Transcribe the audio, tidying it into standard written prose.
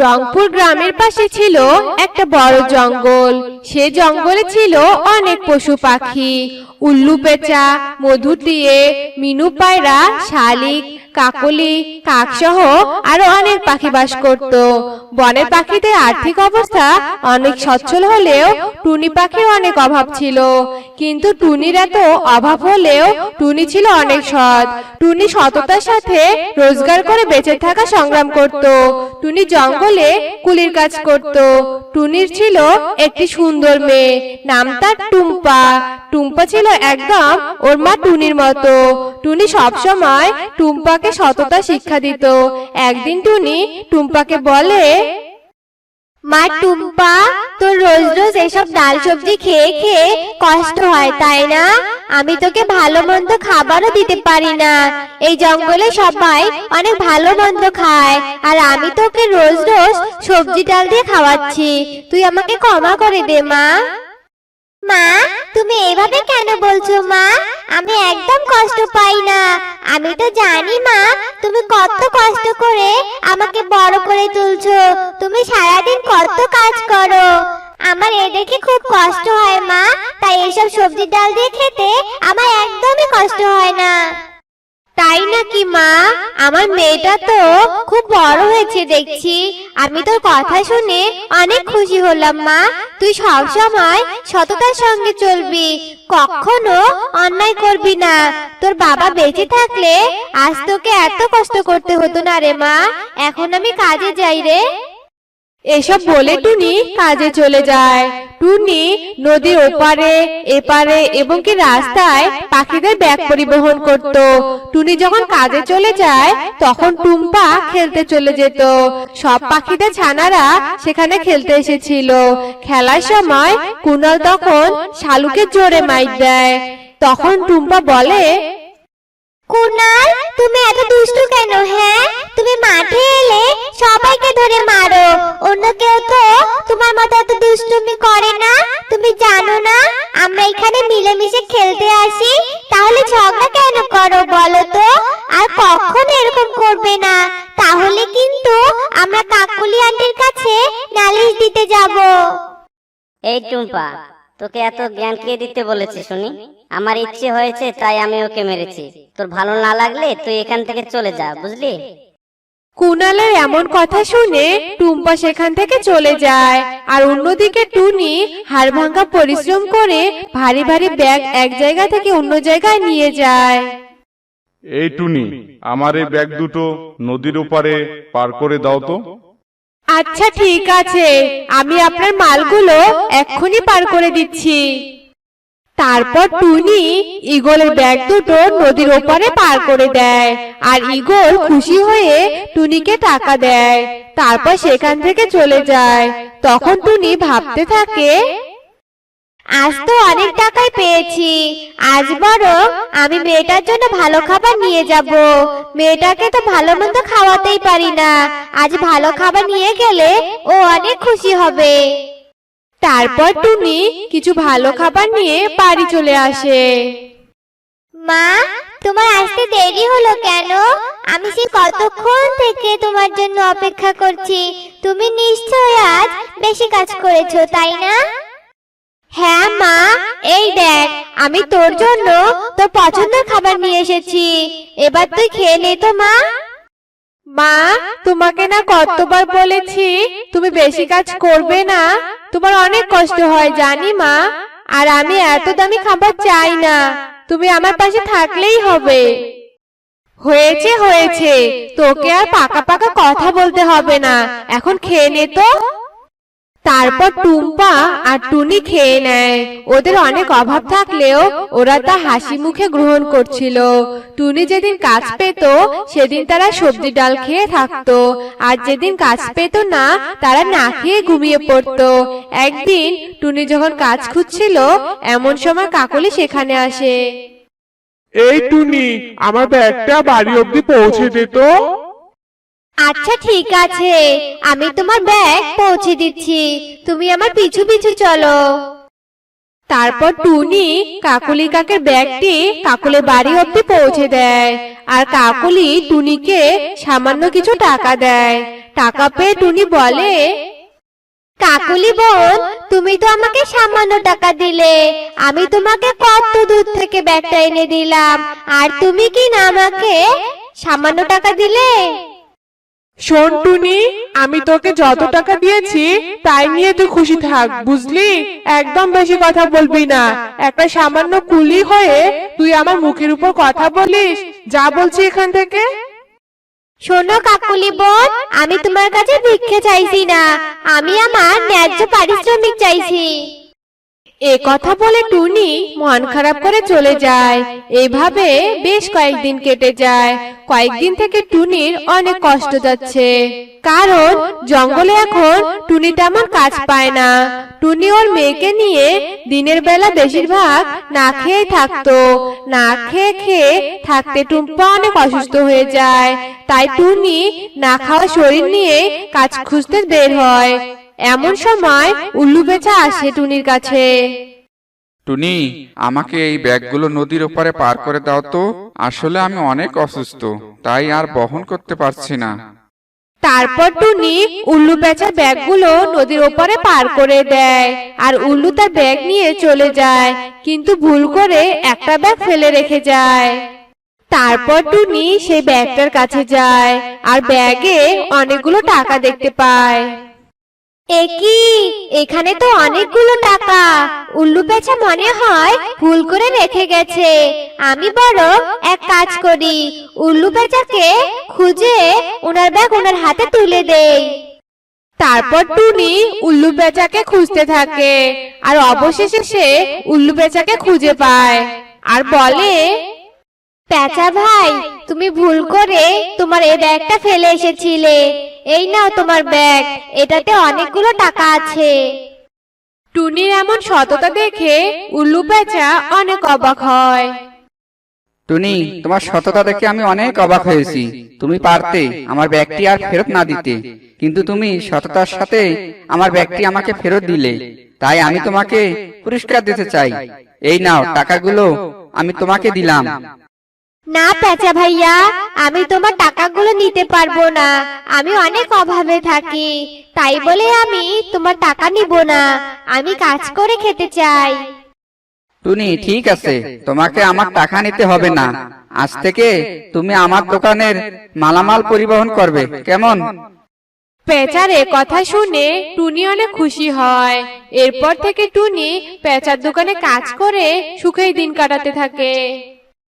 রংপুর গ্রামের পাশে ছিল একটা বড় জঙ্গল। সে জঙ্গলে ছিল অনেক পশু পাখি, উল্লু পেঁচা, মধু টিয়ে, মিনু পায়রা, শালিক, কাকলি, কাকসহ আরো অনেক পাখি বাস করত। বনের পাখিদের আর্থিক অবস্থা অনেক সচ্ছল হলেও টুনি পাখির অনেক অভাব ছিল। কিন্তু টুনির এত অভাব হলেও টুনি ছিল অনেক সৎ। টুনি সততার সাথে রোজগার করে বেঁচে থাকা সংগ্রাম করত। টুনি জঙ্গলে কুলির কাজ করত। টুনির ছিল একটি সুন্দর মেয়ে, নাম তার টুম্পা। টুম্পা ছিল একদম ওর মা টুনির মতো। টুনি সবসময় টুম্পাকে সততা শিক্ষা দিত। একদিন টুনি টুম্পাকে বলে, মা টুম্পা, তোর রোজ রোজ এসব ডাল সবজি খেয়ে খেয়ে কষ্ট হয় তাই না? আমি তোকে ভালো মন্দ খাবারও দিতে পারি না। এই জঙ্গলে সবাই অনেক ভালো মন্দ খায়, আর আমি তোকে রোজ রোজ সবজি ডাল দিয়ে খাওয়াচ্ছি। তুই আমাকে ক্ষমা করে দে মা। মা, তুমি এভাবে কেন বলছো মা? আমি একদম কষ্ট পাই না। আমি তো জানি মা, তুমি কত কষ্ট করে আমাকে বড় করে তুলছো। তুমি সারাদিন কত কাজ করো। আমার এ দেখে খুব কষ্ট হয় মা, তাই এসব সবজি ডাল দিয়ে খেতে আমার একদমই কষ্ট হয় না। তাই নাকি মা? আমার মেয়েটা তো খুব বড় হয়েছে দেখছি। আমি তোর কথা শুনে অনেক খুশি হলাম মা। তুই সব সময় সততার সঙ্গে চলবি, কখনো অন্যায় করবি না। তোর বাবা বেঁচে থাকলে আজ তোকে এত কষ্ট করতে হতো না রে মা। এখন আমি কাজে যাই রে। এসব বলে টুনি কাজে চলে যায়। টুনি নদীর ওপারে এপারে এবং কি রাস্তায় পাখিদের ব্যাগ পরিবহন করত। টুনি যখন কাজে চলে যায় তখন টুম্পা খেলতে চলে যেত। সব পাখিদের ছানারা সেখানে খেলতে এসেছিল। খেলার সময় কুনাল তখন শালুকে জোরে মাইর দেয়। তখন টুম্পা বলে, কুনাল, তুমি এত দুষ্টু কেন? হ্যাঁ, তুমি মাঠে এলে সবাইকে ধরে মারো। অন্য কেউ তো তোমার মতো এত দুষ্টুমি করে না। তুমি জানো না আমরা এখানে মিলেমিশে খেলতে আসি? তাহলে ঝগড়া কেন করো বলো তো? আর কখনো এরকম করবে না, তাহলে কিন্তু আমরা কাকুলি আন্টির কাছে নালিশ দিতে যাব। এই টুম্পা, তোকে এত জ্ঞান কে দিতে বলেছে শুনি? আমার ইচ্ছে হয়েছে তাই আমি ওকে মেরেছি। তোর ভালো না লাগলে তুই এখান থেকে চলে যা, বুঝলি? কুনালের এমন কথা শুনে টুম্পা সেখান থেকে চলে যায়। আর অন্যদিকে টুনি হাড়ভাঙ্গা পরিশ্রম করে ভারী ভারী ব্যাগ এক জায়গা থেকে অন্য জায়গায় নিয়ে যায়। এই টুনি, আমার এই ব্যাগ দুটো নদীর ওপারে পার করে দাও তো। আচ্ছা ঠিক আছে, আমি আপনার মালগুলো এক্ষুনি পার করে দিচ্ছি। তারপর টুনি ঈগলের ব্যাগ দুটো নদীর ওপারে পার করে দেয়। আর ঈগল খুশি হয়ে টুনিকে টাকা দেয়। তারপর সেখান থেকে চলে যায়। তখন টুনি ভাবতে থাকে, আজ তো অনেক টাকাই পেয়েছি। আজ বরং আমি মেয়েটার জন্য ভালো খাবার নিয়ে যাব। মেয়েটাকে তো ভালো মন্দ খাওয়াতেই পারি না। আজ ভালো খাবার নিয়ে গেলে ও অনেক খুশি হবে। তারপর টুনি কিছু ভালো খাবার নিয়ে বাড়ি চলে আসে। মা, তোমার আসতে দেরি হলো কেন? আমি সে কতক্ষণ থেকে তোমার জন্য অপেক্ষা করছি। তুমি নিশ্চয়ই আজ বেশি কাজ করেছো তাই না? হ্যাঁ মা, এই দেখ, আমি তোর জন্য তোর পছন্দের খাবার নিয়ে এসেছি। এবার তুই খেয়ে নে তো মা। মা, তোমাকে না কতবার বলেছি তুমি বেশি কাজ করবে না? তোমার অনেক কষ্ট হয় জানি মা। আর আমি এত দামি খাবার চাই না, তুমি আমার পাশে থাকলেই হবে। হয়েছে হয়েছে, তোকে আর পাকা পাকা কথা বলতে হবে না, এখন খেয়ে নে তো। তারপর টুম্পা আর টুনি খেয়ে নেয়। ওদের অনেক অভাব থাকলেও ওরা তা হাসি মুখে গ্রহণ করছিল। টুনি যেদিন কাজ পেত সেদিন তারা সবজি ডাল খেয়ে থাকতো, আর যেদিন কাজ পেত না তারা না খেয়ে ঘুমিয়ে পড়তো। একদিন টুনি যখন কাজ খুঁজছিল এমন সময় কাকলি সেখানে আসে। এই টুনি, আমার ব্যাগটা বাড়ি অবধি পৌঁছে দে তো। আচ্ছা ঠিক আছে, আমি তোমার ব্যাগ পৌঁছে দিচ্ছি। তুমি আমার পিছু পিছু চলো। তারপর টুনি কাকুলি কাকের ব্যাগটি কাকুলের বাড়ি অবধি পৌঁছে দেয়। আর কাকুলি টুনিকে সামান্য কিছু টাকা দেয়। টাকা পেয়ে টুনি বলে, কাকুলি বোন, তুমি তো আমাকে সামান্য টাকা দিলে, আমি তোমাকে কত দূর থেকে ব্যাগটা এনে দিলাম, আর তুমি কি না আমাকে সামান্য টাকা দিলে? শোন টুনি, আমি তোকে যত টাকা দিয়েছি তাই নিয়ে তুই খুশি থাক, বুঝলি? একদম বেশি কথা বলবি না। একটা সামান্য কুলি হয়ে তুই আমার মুখের উপর কথা বলিস? যা বলছি এখান থেকে। শোনো কাকুলি বোন, আমি তোমার কাছে ভিক্ষে চাইছি না, আমি আমার ন্যায্য পারিশ্রমিক চাইছি। এ কথা বলে টুনি মন খারাপ করে চলে যায়। এইভাবে বেশ কয়েকদিন কেটে যায়। কয়েকদিন থেকে টুনির অনেক কষ্ট যাচ্ছে, কারণ জঙ্গলে এখন টুনি তেমন কাজ পায় না। টুনি ওর মেয়েকে নিয়ে দিনের বেলা বেশিরভাগ না খেয়েই থাকতো। না খেয়ে খেয়ে থাকতে টুম্পা অনেক অসুস্থ হয়ে যায়। তাই টুনি না খাওয়া শরীর নিয়ে কাজ খুঁজতে বের হয়। এমন সময় উল্লু বেচা আসে টুনির কাছে। টুনি, আমাকে এই ব্যাগগুলো নদীর ওপারে পার করে দাও তো। আসলে আমি অনেক অসুস্থ, তাই আর বহন করতে পারছি না। তারপর টুনি উল্লু বেচা ব্যাগগুলো নদীর ওপারে পার করে দেয়, আর উল্লু তার ব্যাগ নিয়ে চলে যায়, কিন্তু ভুল করে একটা ব্যাগ ফেলে রেখে যায়। তারপর টুনি সেই ব্যাগটার কাছে যায়, আর ব্যাগে অনেকগুলো টাকা দেখতে পায়। একি, এখানে তো অনেকগুলো টাকা। উল্লু বেচা মনে হয় ভুল করে রেখে গেছে। আমি বরং এক কাজ করি, উল্লু বেচাকে খুঁজে ওনার ব্যাগ ওনার হাতে তুলে দেই। তারপর টুনি উল্লু বেচাকে খুঁজতে থাকে, আর অবশেষে সে উল্লু বেচাকে খুঁজে পায়, আর বলে, পেঁচা ভাই, তুমি ভুল করে তোমার এই ব্যাগটা ফেলে এসেছিলে। এই নাও তোমার ব্যাগ, এটাতে অনেকগুলো টাকা আছে। টুনির এমন সততা দেখে উল্লু বেচা অনেক অবাক হয়। টুনি, তোমার সততা দেখে আমি অনেক অবাক হয়েছি। তুমি পারতে আমার ব্যাগটি আর ফেরত না দিতে, কিন্তু তুমি সততার সাথে আমার ব্যাগটি আমাকে ফেরত দিলে, তাই আমি তোমাকে পুরস্কার দিতে চাই। এই নাও টাকাগুলো, আমি তোমাকে দিলাম। না পেঁচা ভাইয়া, আমি তোমার টাকাগুলো নিতে পারবো না। আমি অনেক অভাবে থাকি, তাই বলে আমি তোমার টাকা নিব না। আমি কাজ করে খেতে চাই। টুনি, ঠিক আছে, তোমাকে আমার টাকা নিতে হবে না। আজ থেকে তুমি আমার দোকানের মালামাল পরিবহন করবে, কেমন? পেঁচার এ কথা শুনে টুনি অনেক খুশি হয়। এরপর থেকে টুনি পেঁচার দোকানে কাজ করে সুখেই দিন কাটাতে থাকে।